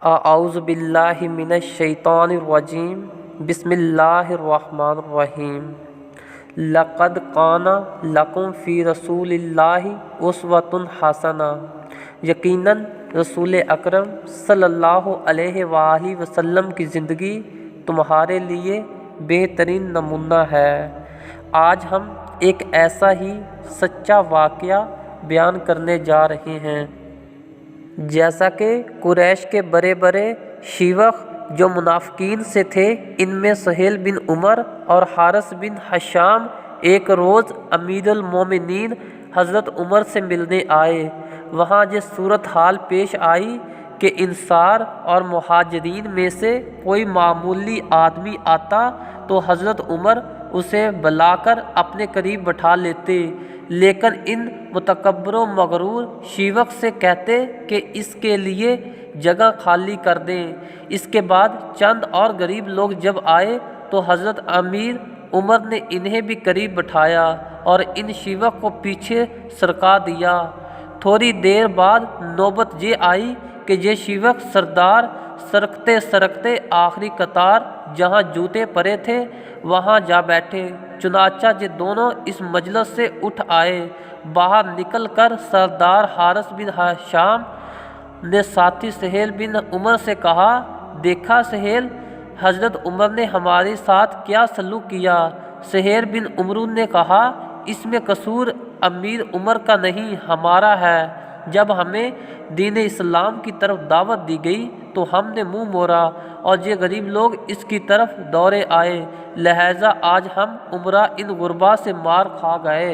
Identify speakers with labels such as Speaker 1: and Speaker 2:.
Speaker 1: اعوذ باللہ من الشیطان الرجیم بسم اللہ الرحمن الرحیم لقد کان لکم فی رسول اللہ اسوۃ حسنہ، یقیناً رسول اکرم صلی اللہ علیہ وآلہ وسلم کی زندگی تمہارے لیے بہترین نمونہ ہے۔ آج ہم ایک ایسا ہی سچا واقعہ بیان کرنے جا رہے ہیں۔ جیسا کہ قریش کے بڑے بڑے شیوخ جو منافقین سے تھے، ان میں سہیل بن عمر اور حارث بن ہشام ایک روز امیر المومنین حضرت عمر سے ملنے آئے۔ وہاں یہ صورتحال پیش آئی کہ انصار اور مہاجرین میں سے کوئی معمولی آدمی آتا تو حضرت عمر اسے بلا کر اپنے قریب بٹھا لیتے، لیکن ان متکبر و مغرور شیوخ سے کہتے کہ اس کے لیے جگہ خالی کر دیں۔ اس کے بعد چند اور غریب لوگ جب آئے تو حضرت امیر عمر نے انہیں بھی قریب بٹھایا اور ان شیوخ کو پیچھے سرکا دیا۔ تھوڑی دیر بعد نوبت یہ آئی کہ یہ شیوخ سردار سرکتے سرکتے آخری قطار جہاں جوتے پڑے تھے وہاں جا بیٹھے۔ چنانچہ یہ دونوں اس مجلس سے اٹھ آئے۔ باہر نکل کر سردار حارث بن ہشام نے ساتھی سہیل بن عمر سے کہا، دیکھا سہیل، حضرت عمر نے ہمارے ساتھ کیا سلوک کیا؟ سہیل بن عمر نے کہا، اس میں قصور امیر عمر کا نہیں، ہمارا ہے۔ جب ہمیں دین اسلام کی طرف دعوت دی گئی تو ہم نے منہ موڑا اور یہ غریب لوگ اس کی طرف دوڑے آئے، لہٰذا آج ہم عمرہ ان غربا سے مار کھا گئے۔